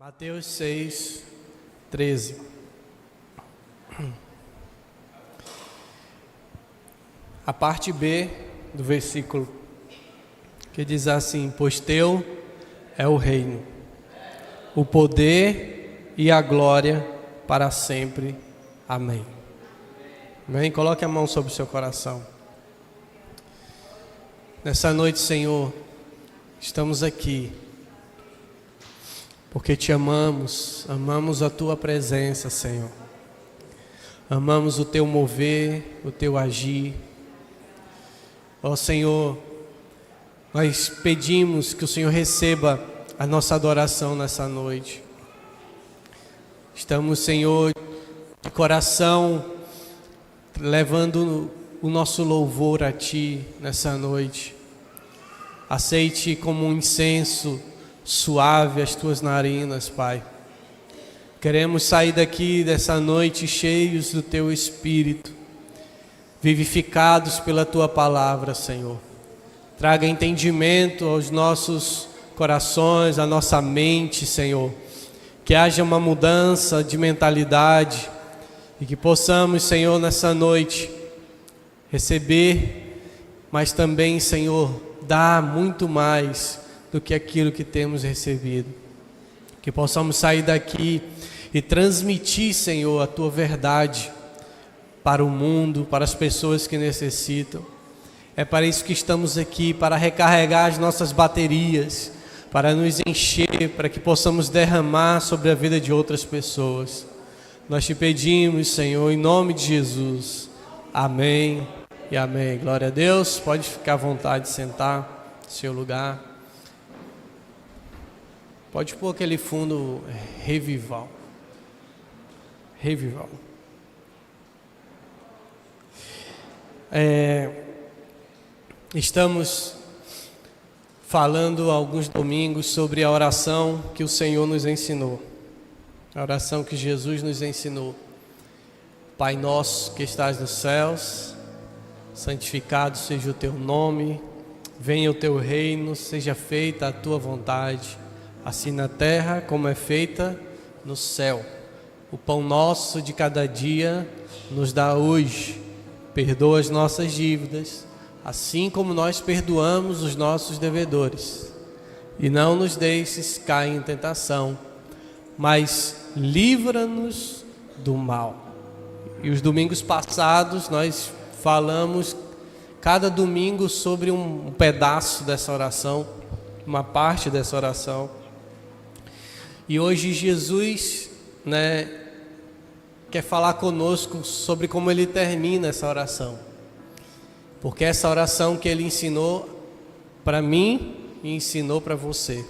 Mateus 6, 13. A parte B do versículo, que diz assim: pois teu é o reino, o poder e a glória para sempre. Amém. Amém? Coloque a mão sobre o seu coração. Nessa noite, Senhor, estamos aqui porque te amamos, amamos a tua presença, Senhor. Amamos o teu mover, o teu agir. Ó Senhor, nós pedimos que o Senhor receba a nossa adoração nessa noite. Estamos, Senhor, de coração levando o nosso louvor a Ti nessa noite. Aceite como um incenso suave as Tuas narinas, Pai. Queremos sair daqui dessa noite cheios do Teu Espírito, vivificados pela Tua palavra, Senhor. Traga entendimento aos nossos corações, à nossa mente, Senhor. Que haja uma mudança de mentalidade e que possamos, Senhor, nessa noite receber, mas também, Senhor, dar muito mais do que aquilo que temos recebido. Que possamos sair daqui e transmitir, Senhor, a Tua verdade para o mundo, para as pessoas que necessitam. É para isso que estamos aqui, para recarregar as nossas baterias, para nos encher, para que possamos derramar sobre a vida de outras pessoas. Nós te pedimos, Senhor, em nome de Jesus. Amém e amém. Glória a Deus. Pode ficar à vontade de sentar no seu lugar. Pode pôr aquele fundo revival. Revival. Estamos falando alguns domingos sobre a oração que o Senhor nos ensinou. A oração que Jesus nos ensinou. Pai nosso que estás nos céus, santificado seja o teu nome, venha o teu reino, seja feita a tua vontade, assim na terra como é feita no céu. O pão nosso de cada dia nos dá hoje. Perdoa as nossas dívidas, assim como nós perdoamos os nossos devedores. E não nos deixes cair em tentação, mas livra-nos do mal. E os domingos passados nós falamos cada domingo sobre um pedaço dessa oração, uma parte dessa oração. E hoje Jesus, quer falar conosco sobre como Ele termina essa oração. Porque essa oração que Ele ensinou para mim e ensinou para você.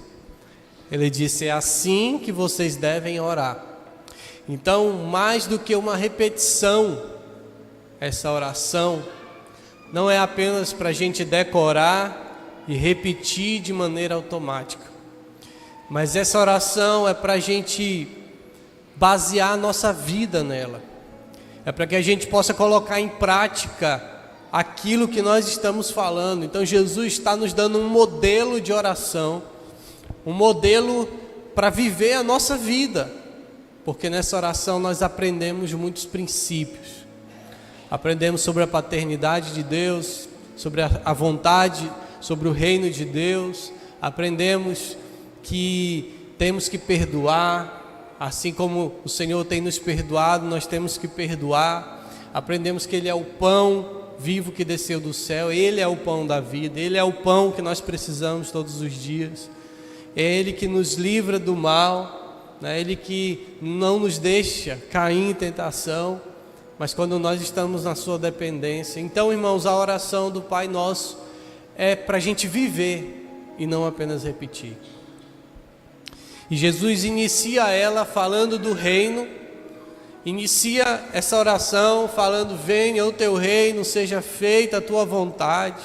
Ele disse: é assim que vocês devem orar. Então, mais do que uma repetição, essa oração não é apenas para a gente decorar e repetir de maneira automática. Mas essa oração é para a gente basear a nossa vida nela. É para que a gente possa colocar em prática aquilo que nós estamos falando. Então Jesus está nos dando um modelo de oração, um modelo para viver a nossa vida. Porque nessa oração nós aprendemos muitos princípios. Aprendemos sobre a paternidade de Deus, sobre a vontade, sobre o reino de Deus. Aprendemos que temos que perdoar, assim como o Senhor tem nos perdoado, nós temos que perdoar. Aprendemos que Ele é o pão vivo que desceu do céu, Ele é o pão da vida, Ele é o pão que nós precisamos todos os dias. É Ele que nos livra do mal, é Ele que não nos deixa cair em tentação, mas quando nós estamos na sua dependência. Então, irmãos, a oração do Pai Nosso é para a gente viver e não apenas repetir. E Jesus inicia ela falando do reino, inicia essa oração falando: venha o teu reino, seja feita a tua vontade,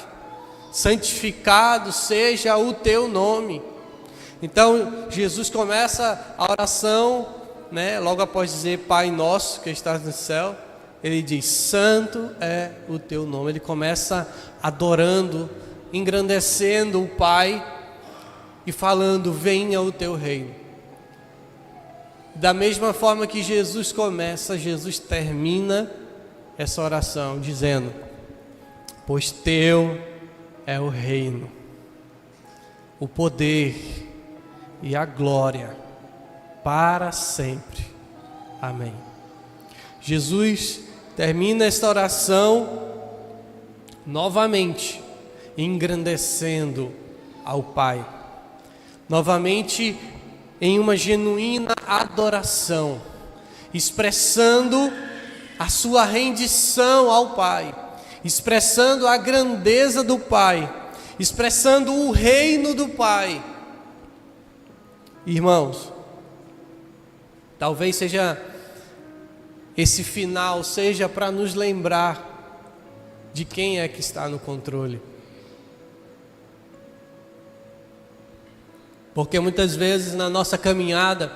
santificado seja o teu nome. Então Jesus começa a oração, logo após dizer Pai nosso que estás no céu, Ele diz: santo é o teu nome. Ele começa adorando, engrandecendo o Pai e falando: venha o teu reino. Da mesma forma que Jesus começa, Jesus termina essa oração dizendo: pois teu é o reino, o poder e a glória para sempre. Amém. Jesus termina esta oração novamente engrandecendo ao Pai, novamente em uma genuína adoração, expressando a sua rendição ao Pai, expressando a grandeza do Pai, expressando o reino do Pai. Irmãos, talvez seja esse final seja para nos lembrar de quem é que está no controle. Porque muitas vezes na nossa caminhada,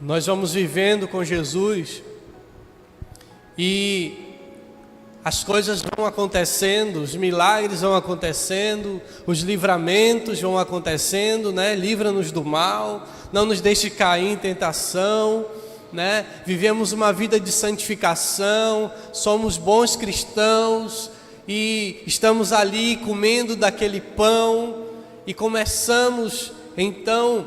nós vamos vivendo com Jesus e as coisas vão acontecendo, os milagres vão acontecendo, os livramentos vão acontecendo, né? Livra-nos do mal, não nos deixe cair em tentação, né? Vivemos uma vida de santificação, somos bons cristãos e estamos ali comendo daquele pão e começamos então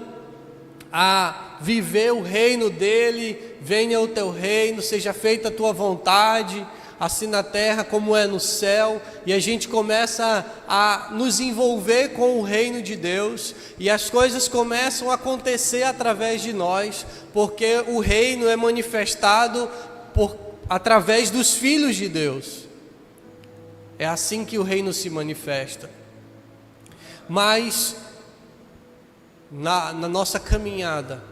a viver o reino dele. Venha o teu reino, seja feita a tua vontade, assim na terra como é no céu, e a gente começa a nos envolver com o reino de Deus, e as coisas começam a acontecer através de nós, porque o reino é manifestado através dos filhos de Deus. É assim que o reino se manifesta. Mas na nossa caminhada,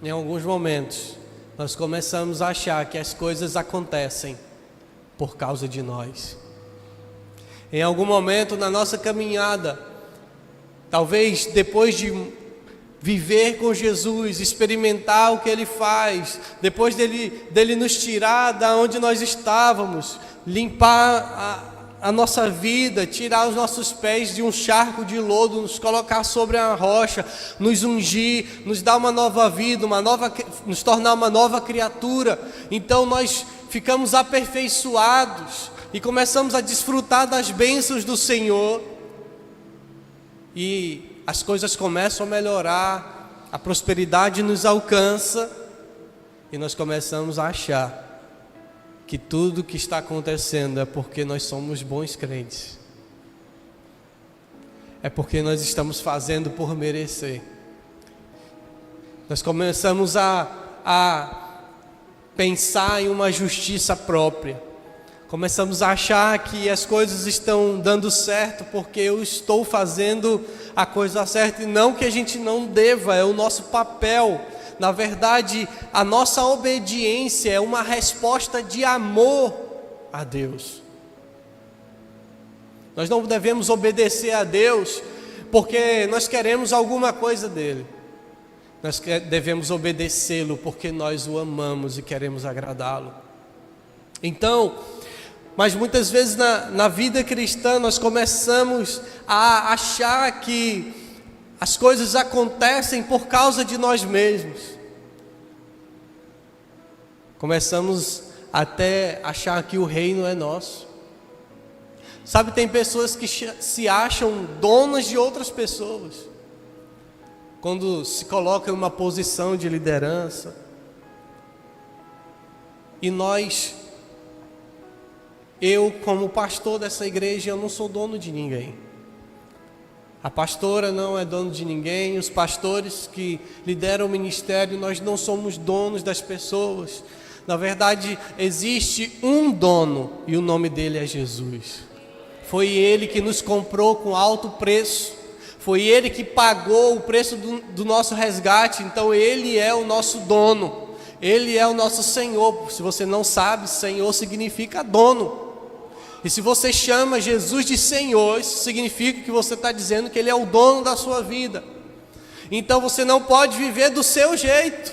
em alguns momentos, nós começamos a achar que as coisas acontecem por causa de nós. Em algum momento na nossa caminhada, talvez depois de viver com Jesus, experimentar o que Ele faz, depois dele nos tirar da onde nós estávamos, limpar a nossa vida, tirar os nossos pés de um charco de lodo, nos colocar sobre a rocha, nos ungir, nos dar uma nova vida, nos tornar uma nova criatura. Então nós ficamos aperfeiçoados e começamos a desfrutar das bênçãos do Senhor, e as coisas começam a melhorar, a prosperidade nos alcança, e nós começamos a achar que tudo que está acontecendo é porque nós somos bons crentes, é porque nós estamos fazendo por merecer. Nós começamos a pensar em uma justiça própria, começamos a achar que as coisas estão dando certo porque eu estou fazendo a coisa certa, e não que a gente não deva, é o nosso papel. Na verdade, a nossa obediência é uma resposta de amor a Deus. Nós não devemos obedecer a Deus porque nós queremos alguma coisa dele. Nós devemos obedecê-lo porque nós o amamos e queremos agradá-lo. Então, mas muitas vezes na vida cristã nós começamos a achar que as coisas acontecem por causa de nós mesmos. Começamos até a achar que o reino é nosso. Sabe, tem pessoas que se acham donas de outras pessoas, quando se colocam em uma posição de liderança. E eu como pastor dessa igreja, eu não sou dono de ninguém. A pastora não é dono de ninguém, os pastores que lideram o ministério, nós não somos donos das pessoas. Na verdade, existe um dono e o nome dele é Jesus. Foi Ele que nos comprou com alto preço, foi Ele que pagou o preço do nosso resgate. Então Ele é o nosso dono, Ele é o nosso Senhor. Se você não sabe, Senhor significa dono. E se você chama Jesus de Senhor, isso significa que você está dizendo que Ele é o dono da sua vida. Então você não pode viver do seu jeito,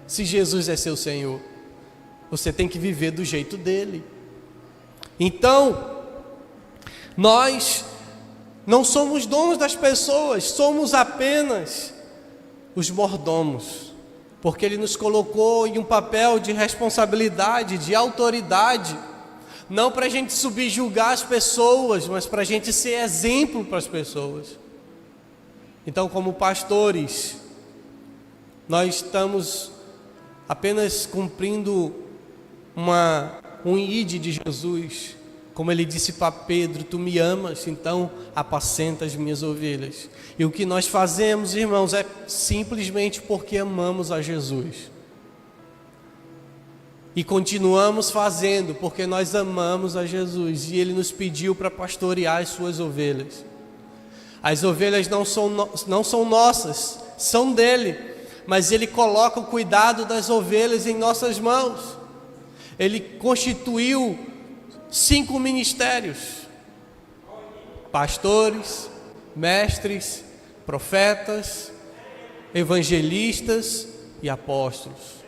se Jesus é seu Senhor. Você tem que viver do jeito dele. Então, nós não somos donos das pessoas, somos apenas os mordomos, porque Ele nos colocou em um papel de responsabilidade, de autoridade, não para a gente subjugar as pessoas, mas para a gente ser exemplo para as pessoas. Então, como pastores, nós estamos apenas cumprindo um ide de Jesus, como Ele disse para Pedro: tu me amas, então apacenta as minhas ovelhas. E o que nós fazemos, irmãos, é simplesmente porque amamos a Jesus. E continuamos fazendo porque nós amamos a Jesus, e Ele nos pediu para pastorear as suas ovelhas. As ovelhas não são nossas, são dele, mas Ele coloca o cuidado das ovelhas em nossas mãos. Ele constituiu 5 ministérios: pastores, mestres, profetas, evangelistas e apóstolos.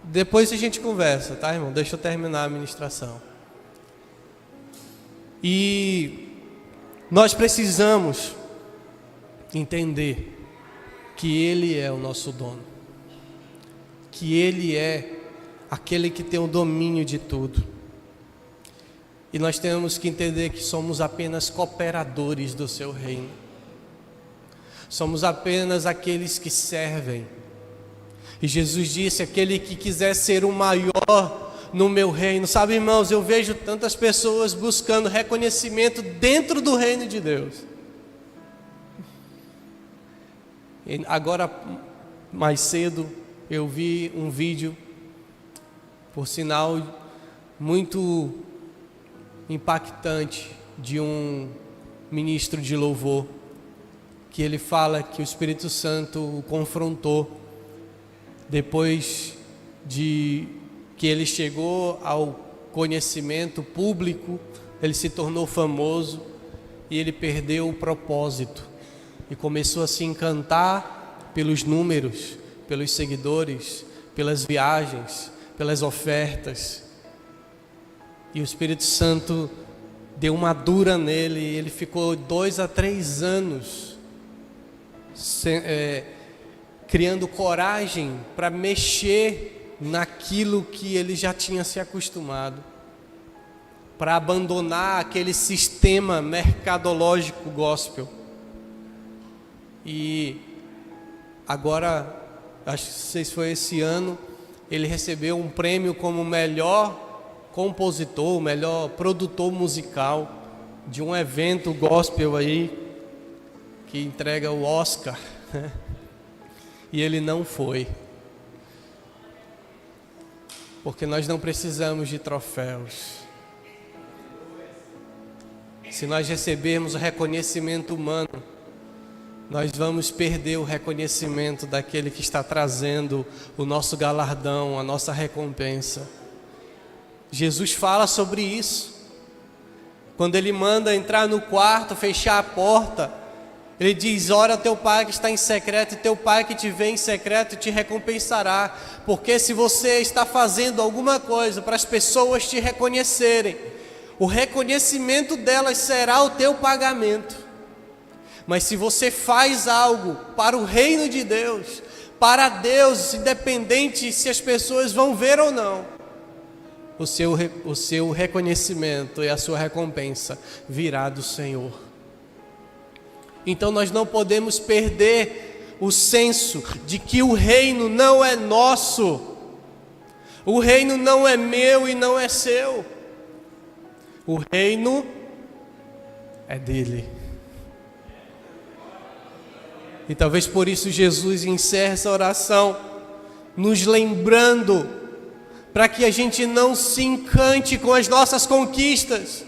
Depois a gente conversa, tá, irmão? Deixa eu terminar a ministração. E nós precisamos entender que Ele é o nosso dono, que Ele é aquele que tem o domínio de tudo. E nós temos que entender que somos apenas cooperadores do seu reino. Somos apenas aqueles que servem. E Jesus disse: aquele que quiser ser o maior no meu reino. Sabe, irmãos, eu vejo tantas pessoas buscando reconhecimento dentro do reino de Deus. E agora, mais cedo, eu vi um vídeo, por sinal, muito impactante, de um ministro de louvor, que ele fala que o Espírito Santo o confrontou depois de que ele chegou ao conhecimento público. Ele se tornou famoso e ele perdeu o propósito e começou a se encantar pelos números, pelos seguidores, pelas viagens, pelas ofertas. E o Espírito Santo deu uma dura nele, e ele ficou 2 a 3 anos criando coragem para mexer naquilo que ele já tinha se acostumado, para abandonar aquele sistema mercadológico gospel. E agora, acho que não sei se foi esse ano, ele recebeu um prêmio como melhor compositor, melhor produtor musical de um evento gospel aí, que entrega o Oscar, né? E ele não foi, porque nós não precisamos de troféus. Se nós recebermos o reconhecimento humano, nós vamos perder o reconhecimento daquele que está trazendo o nosso galardão, a nossa recompensa. Jesus fala sobre isso, quando ele manda entrar no quarto, fechar a porta. Ele diz: ora teu pai que está em secreto, e teu pai que te vê em secreto te recompensará. Porque se você está fazendo alguma coisa para as pessoas te reconhecerem, o reconhecimento delas será o teu pagamento. Mas se você faz algo para o reino de Deus, para Deus, independente se as pessoas vão ver ou não, o seu reconhecimento e a sua recompensa virá do Senhor. Então nós não podemos perder o senso de que o reino não é nosso, o reino não é meu e não é seu, o reino é dele. E talvez por isso Jesus encerra essa oração nos lembrando, para que a gente não se encante com as nossas conquistas,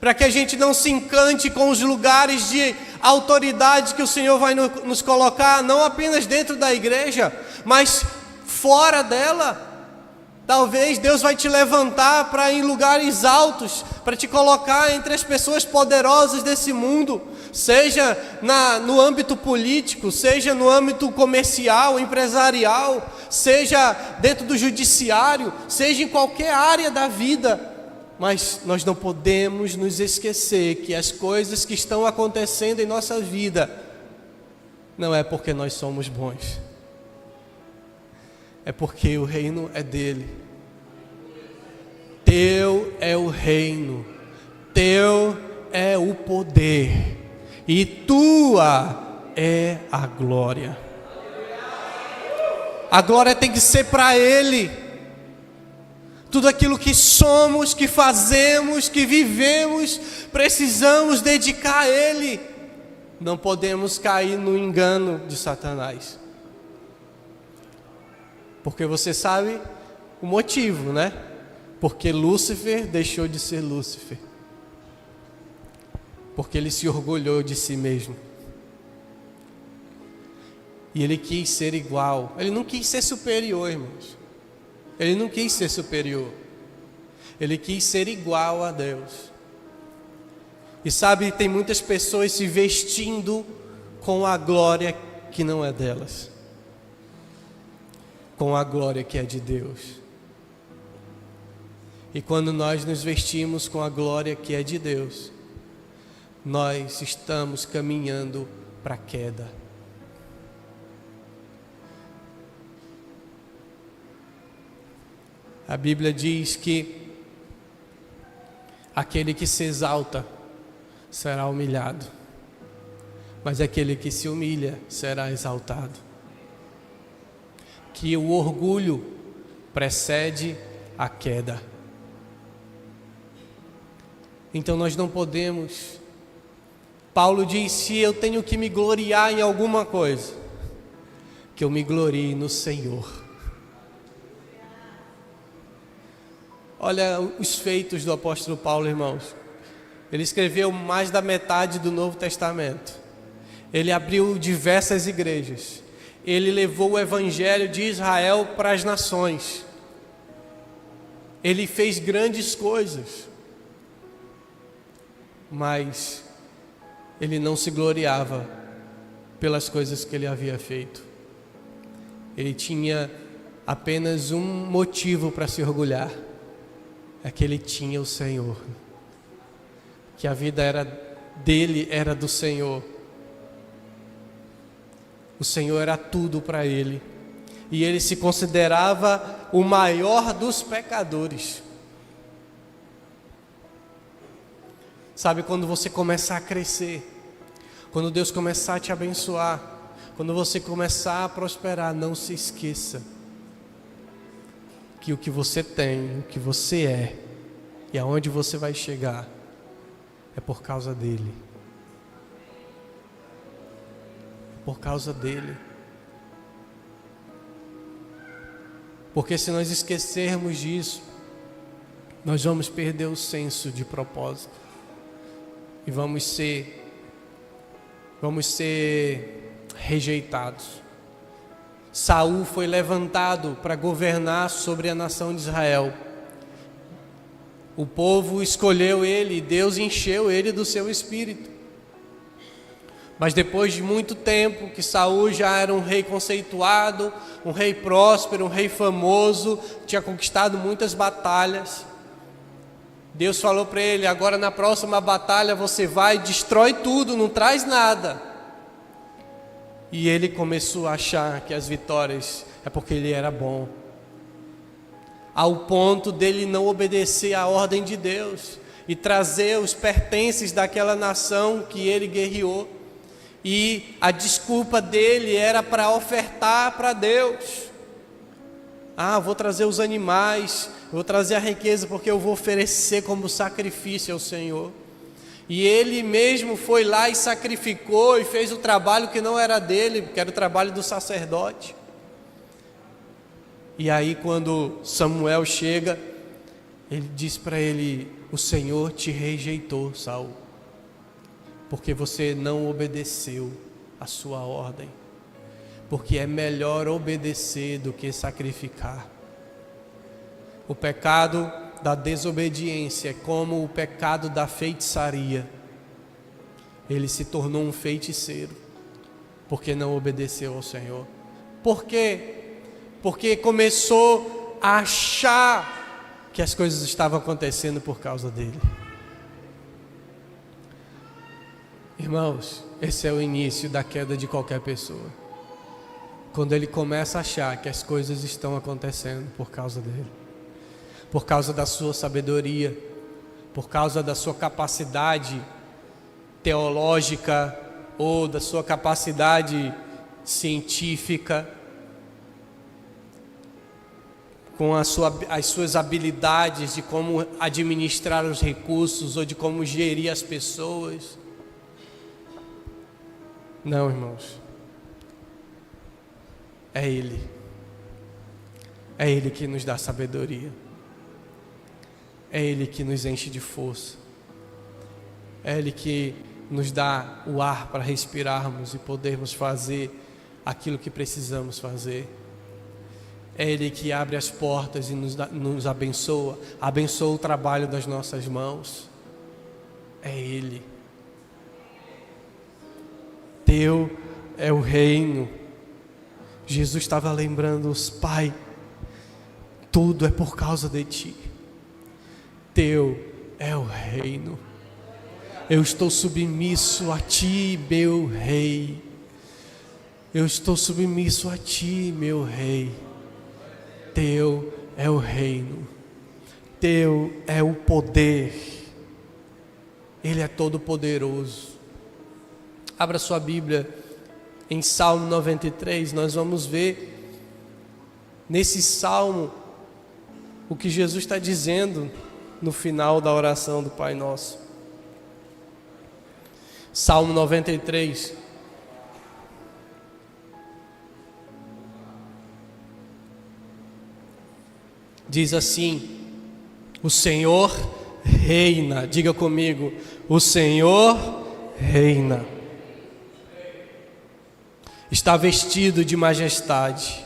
para que a gente não se encante com os lugares de autoridade que o Senhor vai nos colocar, não apenas dentro da igreja, mas fora dela. Talvez Deus vai te levantar para ir em lugares altos, para te colocar entre as pessoas poderosas desse mundo, seja no âmbito político, seja no âmbito comercial, empresarial, seja dentro do judiciário, seja em qualquer área da vida. Mas nós não podemos nos esquecer que as coisas que estão acontecendo em nossa vida não é porque nós somos bons, é porque o reino é dele. Teu é o reino, teu é o poder e tua é a glória. A glória tem que ser para ele. Tudo aquilo que somos, que fazemos, que vivemos, precisamos dedicar a ele. Não podemos cair no engano de Satanás. Porque você sabe o motivo, né? Porque Lúcifer deixou de ser Lúcifer. Porque ele se orgulhou de si mesmo. E ele quis ser igual. Ele não quis ser superior, irmãos. Ele não quis ser superior. Ele quis ser igual a Deus. E sabe, tem muitas pessoas se vestindo com a glória que não é delas, com a glória que é de Deus. E quando nós nos vestimos com a glória que é de Deus, nós estamos caminhando para a queda. A Bíblia diz que aquele que se exalta será humilhado, mas aquele que se humilha será exaltado. Que o orgulho precede a queda. Então nós não podemos. Paulo diz: se eu tenho que me gloriar em alguma coisa, que eu me glorie no Senhor. Olha os feitos do apóstolo Paulo, irmãos. Ele escreveu mais da metade do Novo Testamento. Ele abriu diversas igrejas. Ele levou o evangelho de Israel para as nações. Ele fez grandes coisas. Mas ele não se gloriava pelas coisas que ele havia feito. Ele tinha apenas um motivo para se orgulhar. É que ele tinha o Senhor, que a vida era dele, era do Senhor. O Senhor era tudo para ele, e ele se considerava o maior dos pecadores. Sabe, quando você começar a crescer, quando Deus começar a te abençoar, quando você começar a prosperar, não se esqueça que o que você tem, o que você é e aonde você vai chegar é por causa dele. É por causa dele. Porque se nós esquecermos disso, nós vamos perder o senso de propósito e vamos ser rejeitados. Saul foi levantado para governar sobre a nação de Israel. O povo escolheu ele, Deus encheu ele do seu espírito. Mas depois de muito tempo que Saul já era um rei conceituado, um rei próspero, um rei famoso, tinha conquistado muitas batalhas, Deus falou para ele: agora na próxima batalha você vai, destrói tudo, não traz nada. E ele começou a achar que as vitórias é porque ele era bom, ao ponto dele não obedecer à ordem de Deus e trazer os pertences daquela nação que ele guerreou. E a desculpa dele era para ofertar para Deus. Vou trazer os animais, vou trazer a riqueza porque eu vou oferecer como sacrifício ao Senhor. E ele mesmo foi lá e sacrificou e fez o trabalho que não era dele, que era o trabalho do sacerdote. E aí quando Samuel chega, ele diz para ele: o Senhor te rejeitou, Saul, porque você não obedeceu a sua ordem. Porque é melhor obedecer do que sacrificar. O pecado da desobediência é como o pecado da feitiçaria. Ele se tornou um feiticeiro porque não obedeceu ao Senhor. Por quê? Porque começou a achar que as coisas estavam acontecendo por causa dele. Irmãos, esse é o início da queda de qualquer pessoa. Quando ele começa a achar que as coisas estão acontecendo por causa dele, por causa da sua sabedoria, por causa da sua capacidade teológica ou da sua capacidade científica, com as suas habilidades de como administrar os recursos ou de como gerir as pessoas. Não, irmãos. É Ele. É Ele que nos dá sabedoria. É Ele que nos enche de força. É Ele que nos dá o ar para respirarmos e podermos fazer aquilo que precisamos fazer. É Ele que abre as portas e nos abençoa. Abençoa o trabalho das nossas mãos. É Ele. Teu é o reino. Jesus estava lembrando-os: Pai, tudo é por causa de Ti. Teu é o reino. Eu estou submisso a Ti, meu Rei. Eu estou submisso a Ti, meu Rei. Teu é o reino. Teu é o poder. Ele é todo poderoso. Abra sua Bíblia em Salmo 93, nós vamos ver nesse Salmo o que Jesus está dizendo no final da oração do Pai Nosso. Salmo 93. Diz assim: o Senhor reina. Diga comigo: o Senhor reina. Está vestido de majestade.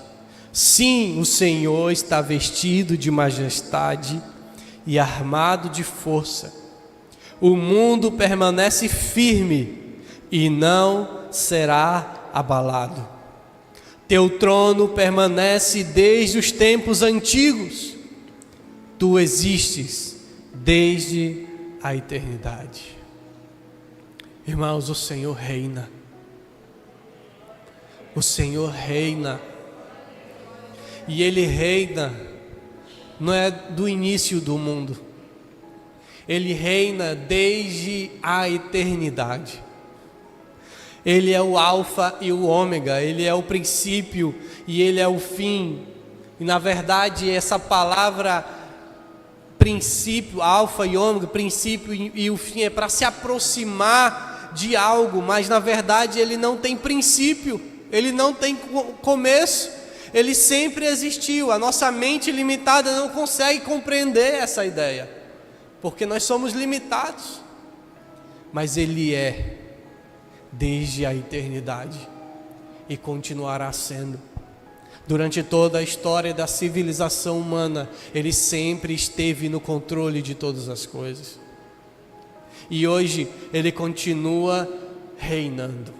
Sim, o Senhor está vestido de majestade e armado de força. O mundo permanece firme e não será abalado. Teu trono permanece desde os tempos antigos. Tu existes desde a eternidade. Irmãos, o Senhor reina. O Senhor reina. E Ele reina não é do início do mundo. Ele reina desde a eternidade. Ele é o alfa e o ômega. Ele é o princípio e Ele é o fim. E na verdade essa palavra princípio, alfa e ômega, princípio e o fim, é para se aproximar de algo, mas na verdade ele não tem princípio. Ele não tem começo, ele sempre existiu. A nossa mente limitada não consegue compreender essa ideia, porque nós somos limitados. Mas Ele é desde a eternidade e continuará sendo. Durante toda a história da civilização humana, Ele sempre esteve no controle de todas as coisas. E hoje Ele continua reinando.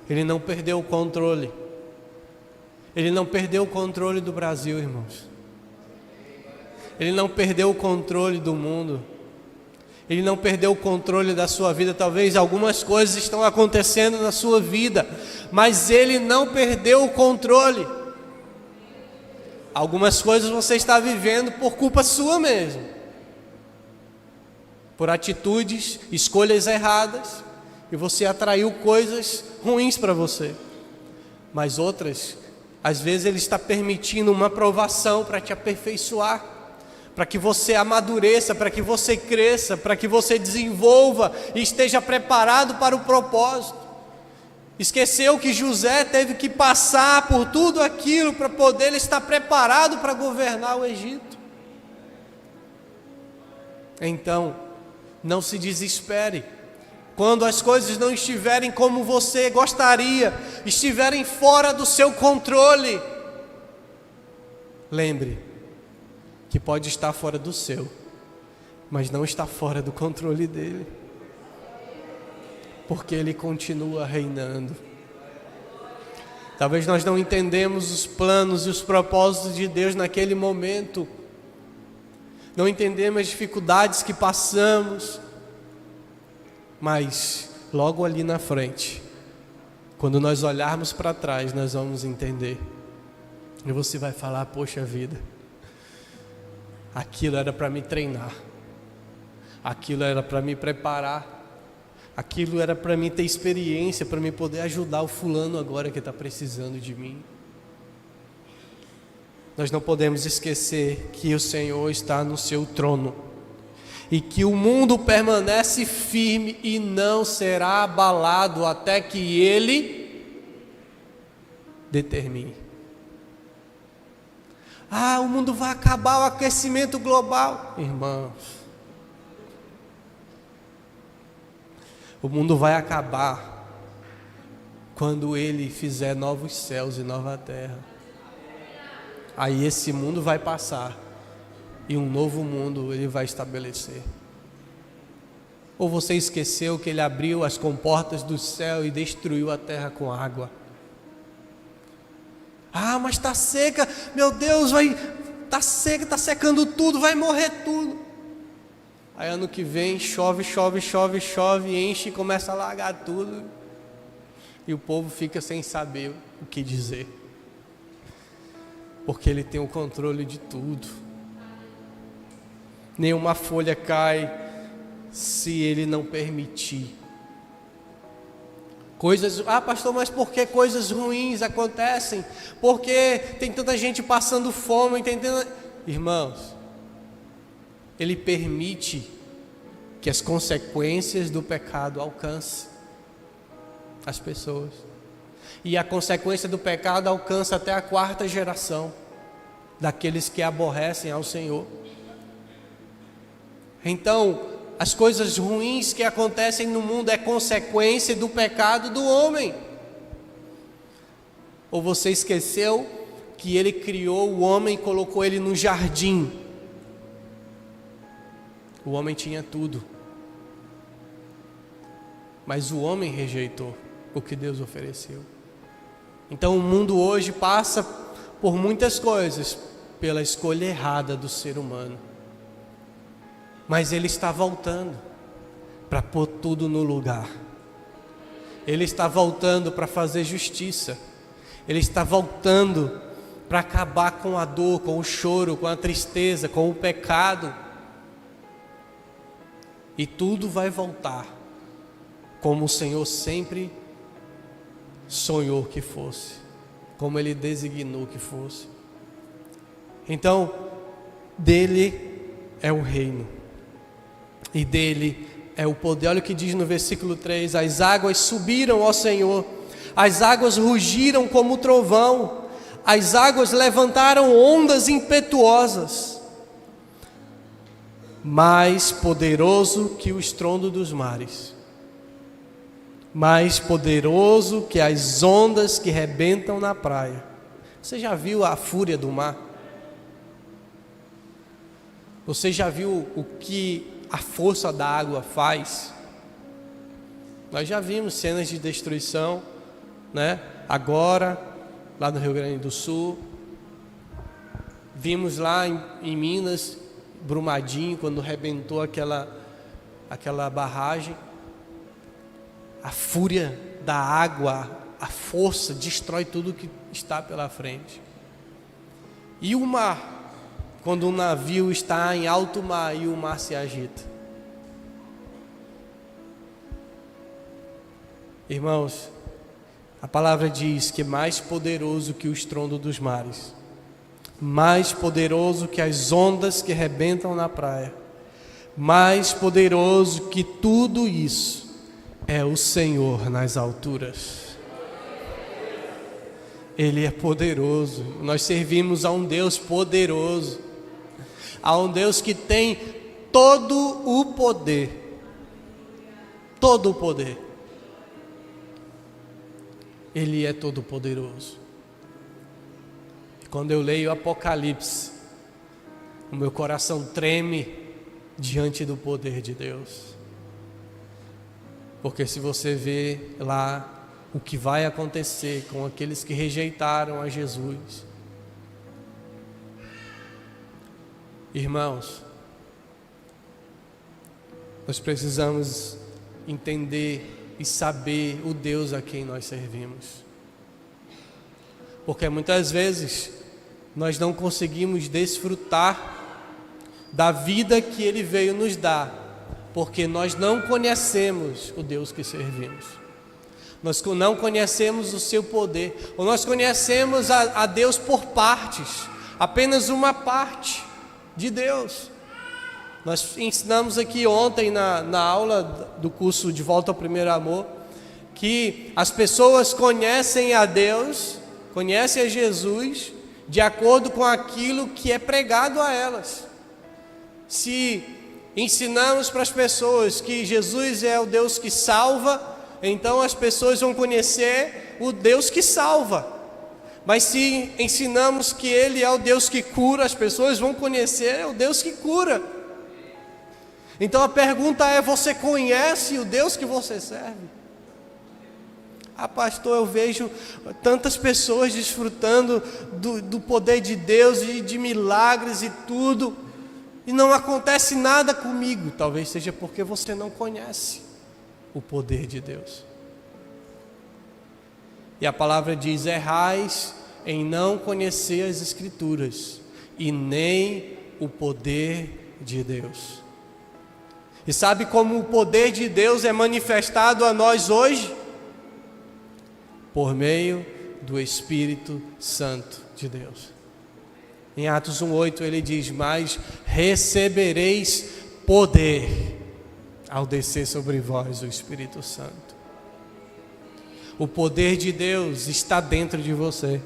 Ele não perdeu o controle. Ele não perdeu o controle do Brasil, irmãos. Ele não perdeu o controle do mundo. Ele não perdeu o controle da sua vida. Talvez algumas coisas estão acontecendo na sua vida, mas Ele não perdeu o controle. Algumas coisas você está vivendo por culpa sua mesmo, por atitudes, escolhas erradas, e você atraiu coisas ruins para você. Mas outras, às vezes Ele está permitindo uma provação para te aperfeiçoar, para que você amadureça, para que você cresça, para que você desenvolva e esteja preparado para o propósito. Esqueceu que José teve que passar por tudo aquilo para poder estar preparado para governar o Egito. Então, não se desespere. Quando as coisas não estiverem como você gostaria, estiverem fora do seu controle, lembre que pode estar fora do seu, mas não está fora do controle dele, porque Ele continua reinando. Talvez nós não entendemos os planos e os propósitos de Deus naquele momento, não entendemos as dificuldades que passamos, mas logo ali na frente, quando nós olharmos para trás, nós vamos entender. E você vai falar: poxa vida, aquilo era para me treinar, aquilo era para me preparar, aquilo era para mim ter experiência, para me poder ajudar o fulano agora que está precisando de mim. Nós não podemos esquecer que o Senhor está no seu trono e que o mundo permanece firme e não será abalado até que Ele determine. O mundo vai acabar, o aquecimento global. Irmãos, o mundo vai acabar quando Ele fizer novos céus e nova terra. Aí esse mundo vai passar e um novo mundo Ele vai estabelecer. Ou você esqueceu que Ele abriu as comportas do céu e destruiu a terra com água? Mas está seca, meu Deus, está seca, está secando tudo, vai morrer tudo. Aí ano que vem chove, enche e começa a alagar tudo. E o povo fica sem saber o que dizer. Porque Ele tem o controle de tudo. Nenhuma folha cai se Ele não permitir. Pastor, mas por que coisas ruins acontecem? Porque tem tanta gente passando fome, Irmãos, Ele permite que as consequências do pecado alcancem as pessoas. E a consequência do pecado alcança até a 4ª geração daqueles que aborrecem ao Senhor. Então, as coisas ruins que acontecem no mundo é consequência do pecado do homem. Ou você esqueceu que Ele criou o homem e colocou ele no jardim? O homem tinha tudo, mas o homem rejeitou o que Deus ofereceu. Então o mundo hoje passa por muitas coisas pela escolha errada do ser humano. Mas Ele está voltando para pôr tudo no lugar. Ele está voltando para fazer justiça. Ele está voltando para acabar com a dor, com o choro, com a tristeza, com o pecado. E tudo vai voltar como o Senhor sempre sonhou que fosse, como Ele designou que fosse. Então, dele é o reino e dele é o poder. Olha o que diz no versículo 3: as águas subiram ao Senhor, as águas rugiram como trovão, as águas levantaram ondas impetuosas. Mais poderoso que o estrondo dos mares, mais poderoso que as ondas que rebentam na praia. Você já viu a fúria do mar? Você já viu o que a força da água faz? Nós já vimos cenas de destruição, né? Agora, lá no Rio Grande do Sul. Vimos lá em Minas, Brumadinho, quando rebentou aquela barragem. A fúria da água, a força destrói tudo que está pela frente. E o mar, quando um navio está em alto mar e o mar se agita. Irmãos, a palavra diz que mais poderoso que o estrondo dos mares, mais poderoso que as ondas que rebentam na praia, mais poderoso que tudo isso é o Senhor nas alturas. Ele é poderoso. Nós servimos a um Deus poderoso, a um Deus que tem todo o poder. Todo o poder. Ele é todo poderoso. Quando eu leio Apocalipse, o meu coração treme diante do poder de Deus. Porque se você vê lá o que vai acontecer com aqueles que rejeitaram a Jesus, irmãos, Nós precisamos entender e saber o Deus a quem nós servimos. Porque muitas vezes nós não conseguimos desfrutar da vida que Ele veio nos dar, porque nós não conhecemos o Deus que servimos. Nós não conhecemos o seu poder, ou nós conhecemos a Deus por partes, apenas uma parte de Deus. Nós ensinamos aqui ontem na aula do curso De Volta ao Primeiro Amor, que as pessoas conhecem a Deus, conhecem a Jesus, de acordo com aquilo que é pregado a elas. Se ensinamos para as pessoas que Jesus é o Deus que salva, então as pessoas vão conhecer o Deus que salva. Mas se ensinamos que Ele é o Deus que cura, as pessoas vão conhecer o Deus que cura. Então a pergunta é: você conhece o Deus que você serve? Ah, pastor, eu vejo tantas pessoas desfrutando do poder de Deus e de milagres e tudo, e não acontece nada comigo. Talvez seja porque você não conhece o poder de Deus. E a palavra diz: errais em não conhecer as Escrituras e nem o poder de Deus. E sabe como o poder de Deus é manifestado a nós hoje? Por meio do Espírito Santo de Deus. Em Atos 1:8 ele diz: mas recebereis poder ao descer sobre vós o Espírito Santo. O poder de Deus está dentro de você.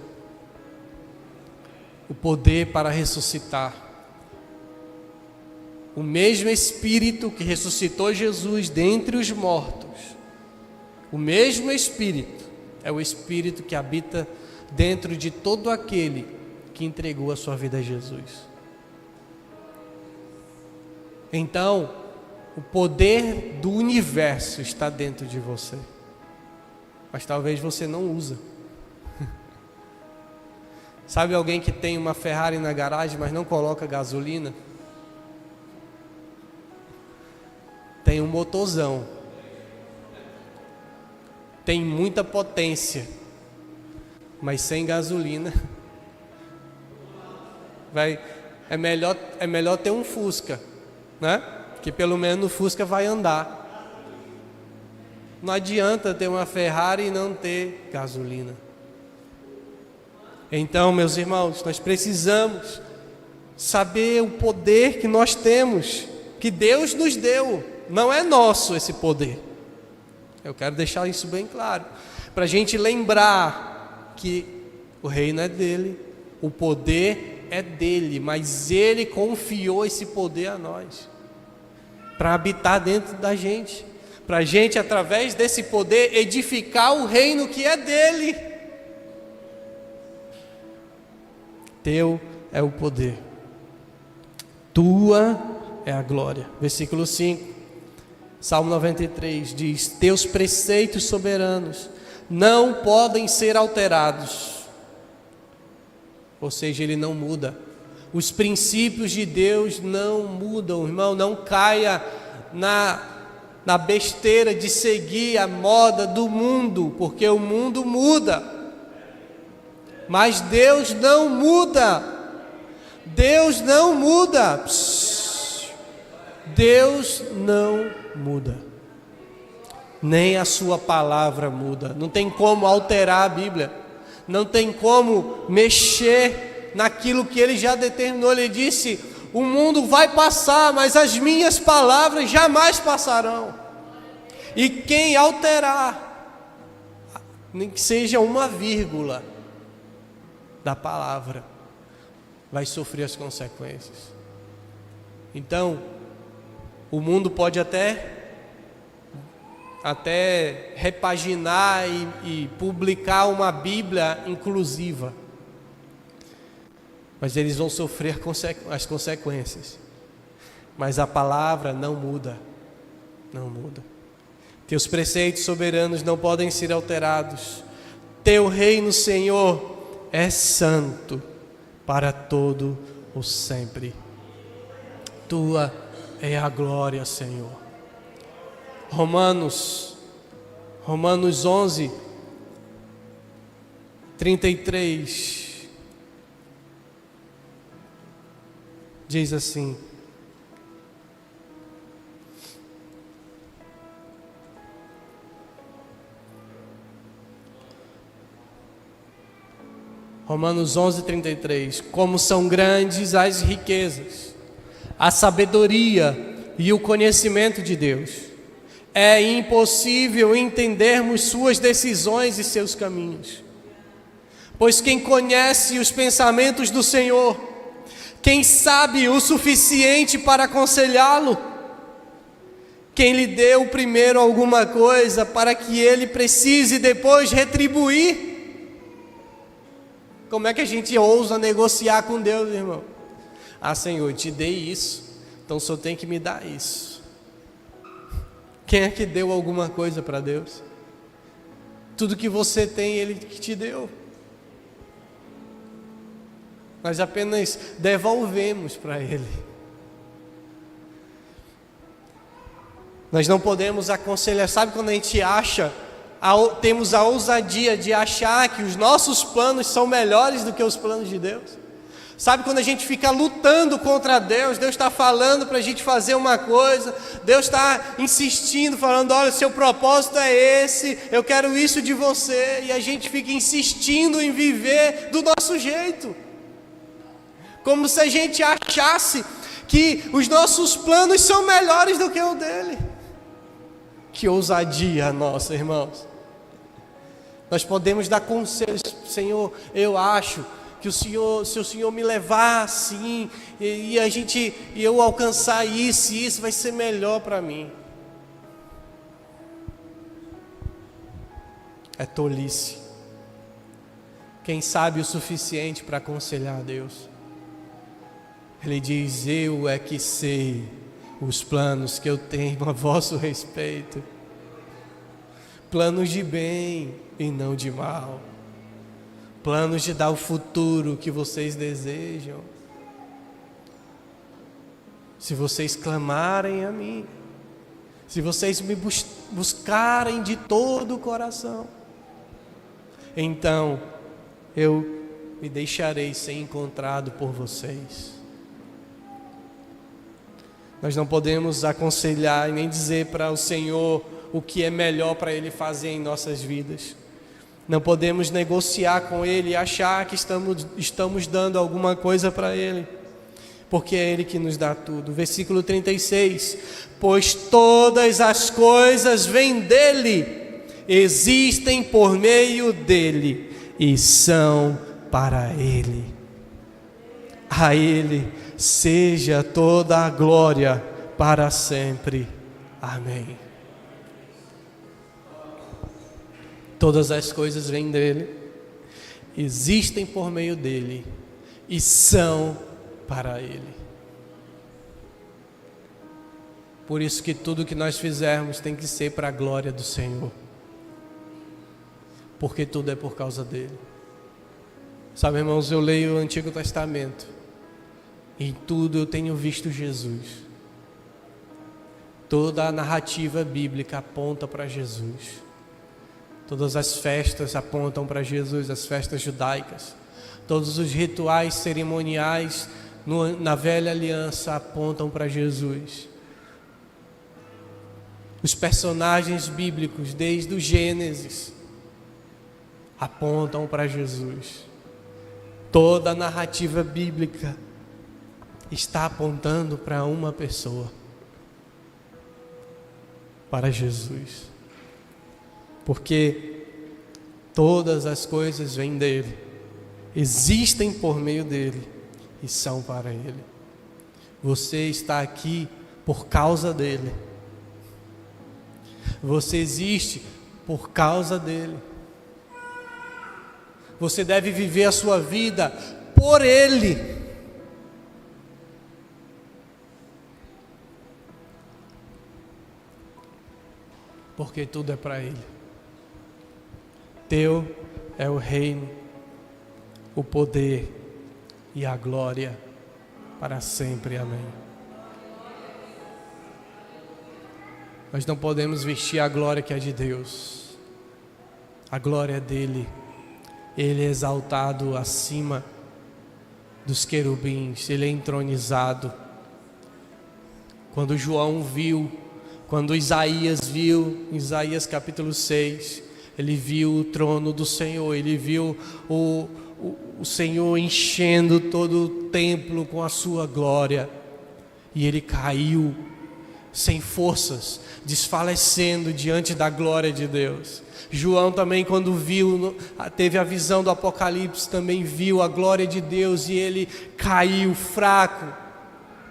O poder para ressuscitar. O mesmo Espírito que ressuscitou Jesus dentre os mortos, o mesmo Espírito é o Espírito que habita dentro de todo aquele que entregou a sua vida a Jesus. Então, o poder do universo está dentro de você, mas talvez você não usa. Sabe alguém que tem uma Ferrari na garagem, mas não coloca gasolina? Tem um motorzão, tem muita potência, mas sem gasolina, é melhor ter um Fusca, né? Que pelo menos o Fusca vai andar. Não adianta ter uma Ferrari e não ter gasolina. Então, meus irmãos, nós precisamos saber o poder que nós temos, que Deus nos deu. Não é nosso esse poder. Eu quero deixar isso bem claro, para a gente lembrar que o reino é dele, o poder é dele, mas ele confiou esse poder a nós, para habitar dentro da gente, para a gente, através desse poder, edificar o reino que é dele. Teu é o poder, tua é a glória. Versículo 5, Salmo 93 diz: teus preceitos soberanos não podem ser alterados. Ou seja, ele não muda. Os princípios de Deus não mudam, irmão. Não caia na besteira de seguir a moda do mundo, porque o mundo muda, mas Deus não muda. Deus não muda. Deus não muda, nem a sua palavra muda. Não tem como alterar a Bíblia, não tem como mexer naquilo que ele já determinou. Ele disse: o mundo vai passar, mas as minhas palavras jamais passarão. E quem alterar, nem que seja uma vírgula da palavra, vai sofrer as consequências. Então, o mundo pode até repaginar e publicar uma Bíblia inclusiva, mas eles vão sofrer as consequências. Mas a palavra não muda, não muda. Teus preceitos soberanos não podem ser alterados. Teu reino, Senhor, é santo para todo o sempre. Tua é a glória, Senhor. Romanos 11, 33, diz assim: Romanos 11, 33, como são grandes as riquezas, a sabedoria e o conhecimento de Deus, é impossível entendermos suas decisões e seus caminhos. Pois quem conhece os pensamentos do Senhor, quem sabe o suficiente para aconselhá-lo? Quem lhe deu primeiro alguma coisa para que ele precise depois retribuir? Como é que a gente ousa negociar com Deus, irmão? Ah, Senhor, eu te dei isso, então o Senhor tem que me dar isso. Quem é que deu alguma coisa para Deus? Tudo que você tem, Ele que te deu. Nós apenas devolvemos para Ele. Nós não podemos aconselhar. Sabe quando a gente temos a ousadia de achar que os nossos planos são melhores do que os planos de Deus? Sabe quando a gente fica lutando contra Deus? Deus está falando para a gente fazer uma coisa, Deus está insistindo, falando: olha, seu propósito é esse, eu quero isso de você, e a gente fica insistindo em viver do nosso jeito, como se a gente achasse que os nossos planos são melhores do que o dele. Que ousadia nossa, irmãos. Nós podemos dar conselhos: Senhor, eu acho que se o Senhor me levar assim, e eu alcançar isso, e isso vai ser melhor para mim. É tolice. Quem sabe o suficiente para aconselhar a Deus? Ele diz: eu é que sei os planos que eu tenho a vosso respeito, planos de bem e não de mal, planos de dar o futuro que vocês desejam. Se vocês clamarem a mim, se vocês me buscarem de todo o coração, então eu me deixarei ser encontrado por vocês. Nós não podemos aconselhar e nem dizer para o Senhor o que é melhor para Ele fazer em nossas vidas. Não podemos negociar com Ele e achar que estamos dando alguma coisa para Ele, porque é Ele que nos dá tudo. Versículo 36, pois todas as coisas vêm dEle, existem por meio dEle e são para Ele. A Ele seja toda a glória para sempre. Amém. Todas as coisas vêm dele, existem por meio dele e são para ele. Por isso que tudo que nós fizermos tem que ser para a glória do Senhor, porque tudo é por causa dele. Sabe, irmãos, eu leio o Antigo Testamento, em tudo eu tenho visto Jesus. Toda a narrativa bíblica aponta para Jesus. Todas as festas apontam para Jesus, as festas judaicas. Todos os rituais cerimoniais na velha aliança apontam para Jesus. Os personagens bíblicos, desde o Gênesis, apontam para Jesus. Toda a narrativa bíblica está apontando para uma pessoa, para Jesus. Porque todas as coisas vêm dele, existem por meio dele e são para ele. Você está aqui por causa dele. Você existe por causa dele. Você deve viver a sua vida por ele. Porque tudo é para ele. Teu é o reino, o poder e a glória para sempre. Amém. Nós não podemos vestir a glória que é de Deus. A glória é dele. Ele é exaltado acima dos querubins. Ele é entronizado. Quando João viu, quando Isaías viu, em Isaías capítulo 6, ele viu o trono do Senhor. Ele viu o Senhor enchendo todo o templo com a sua glória. E ele caiu sem forças, desfalecendo diante da glória de Deus. João também, quando viu, teve a visão do Apocalipse, também viu a glória de Deus e ele caiu fraco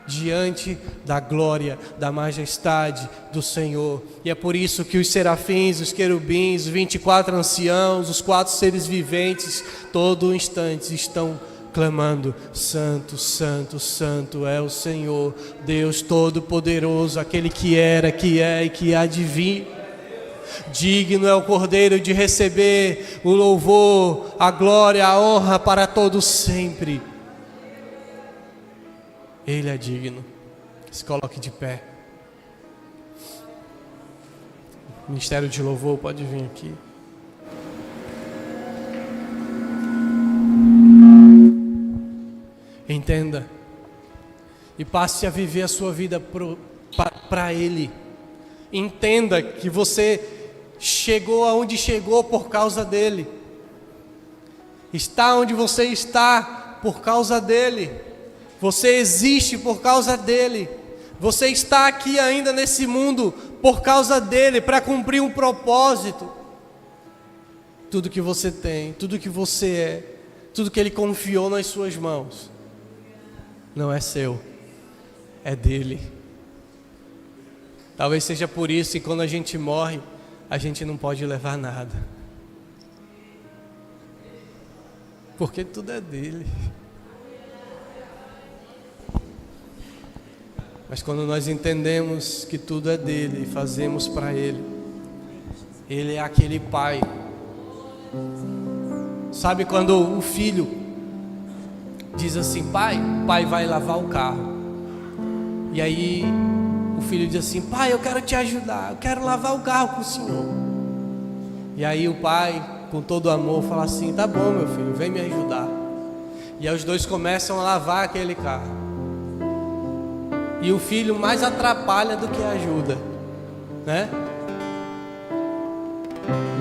diante da glória, da majestade do Senhor. E é por isso que os serafins, os querubins, os 24 anciãos, os 4 seres viventes, todo instante estão clamando: Santo, Santo, Santo é o Senhor, Deus Todo-Poderoso, aquele que era, que é e que há de vir. Digno é o Cordeiro de receber o louvor, a glória, a honra para todos sempre. Ele é digno. Se coloque de pé. O Ministério de Louvor pode vir aqui. Entenda e passe a viver a sua vida para Ele. Entenda que você chegou aonde chegou por causa dEle. Está onde você está por causa dEle. Você existe por causa dEle. Você está aqui ainda nesse mundo por causa dEle, para cumprir um propósito. Tudo que você tem, tudo que você é, tudo que Ele confiou nas suas mãos, não é seu, é dele. Talvez seja por isso que quando a gente morre, a gente não pode levar nada, porque tudo é dele. Mas quando nós entendemos que tudo é dele e fazemos para ele, ele é aquele pai. Sabe quando o filho diz assim: pai, o pai vai lavar o carro. E aí o filho diz assim: pai, eu quero te ajudar, eu quero lavar o carro com o senhor. E aí o pai, com todo amor, fala assim: tá bom, meu filho, vem me ajudar. E aí os dois começam a lavar aquele carro. E o filho mais atrapalha do que ajuda, né?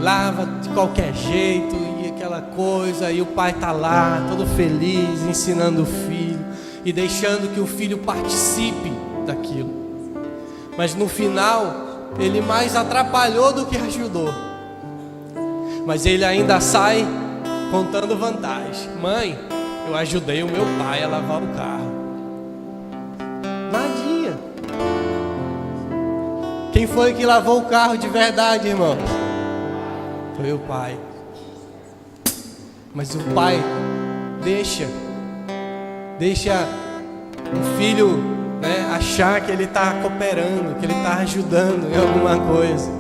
Lava de qualquer jeito e aquela coisa, e o pai está lá, todo feliz, ensinando o filho e deixando que o filho participe daquilo. Mas no final, ele mais atrapalhou do que ajudou. Mas ele ainda sai contando vantagem. Mãe, eu ajudei o meu pai a lavar o carro. Nadinha. Quem foi que lavou o carro de verdade, irmãos? Foi o pai. Mas o pai deixa o filho, né, achar que ele está cooperando, que ele está ajudando em alguma coisa,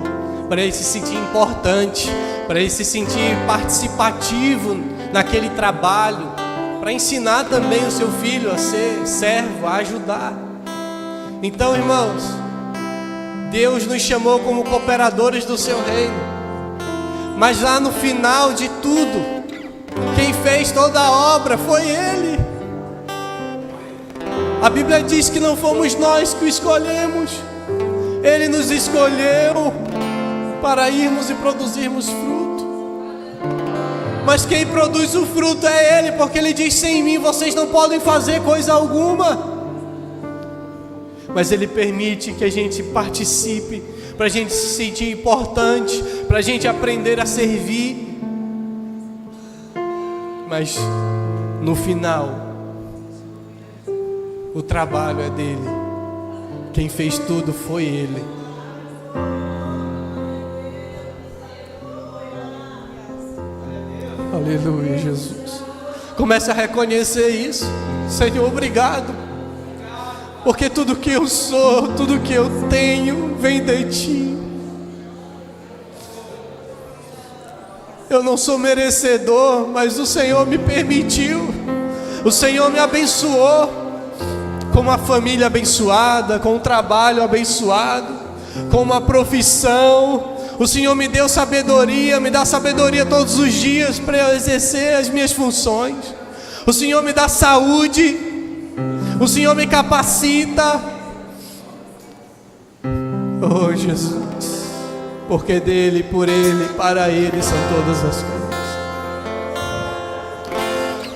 para ele se sentir importante, para ele se sentir participativo naquele trabalho, para ensinar também o seu filho a ser servo, a ajudar. Então, irmãos, Deus nos chamou como cooperadores do seu reino. Mas lá no final de tudo, quem fez toda a obra foi Ele. A Bíblia diz que não fomos nós que o escolhemos. Ele nos escolheu para irmos e produzirmos fruto. Mas quem produz o fruto é Ele, porque Ele diz: sem mim vocês não podem fazer coisa alguma. Mas Ele permite que a gente participe, para a gente se sentir importante, para a gente aprender a servir. Mas no final, o trabalho é dele. Quem fez tudo foi Ele. Aleluia, Jesus. Comece a reconhecer isso. Senhor, obrigado, porque tudo que eu sou, tudo que eu tenho, vem de Ti. Eu não sou merecedor, mas o Senhor me permitiu. O Senhor me abençoou com uma família abençoada, com um trabalho abençoado. com uma profissão. O Senhor me deu sabedoria, me dá sabedoria todos os dias para eu exercer as minhas funções. O Senhor me dá saúde, o Senhor me capacita. Oh Jesus, porque dele, por ele, para ele são todas as coisas.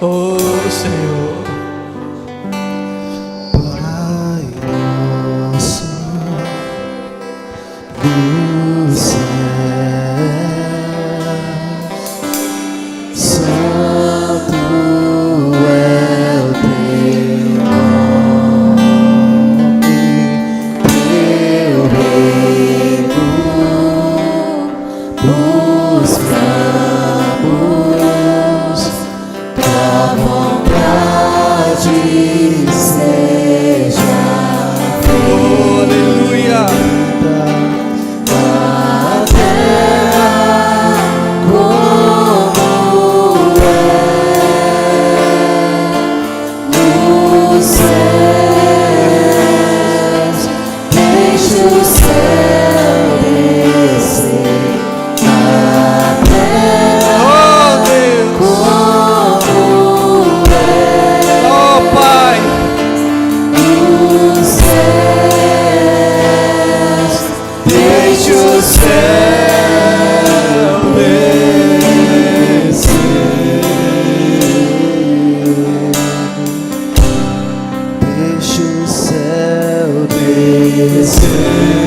Oh Senhor, Pai nosso dos céus, santo é o teu nome, teu reino buscamos, tua vontade seja oh, aleluia. na terra como é nos céus. Deixa o céu descer na terra Oh Deus, como é oh Pai, nos céus. Deixa o céu descer. Deixa o céu descer.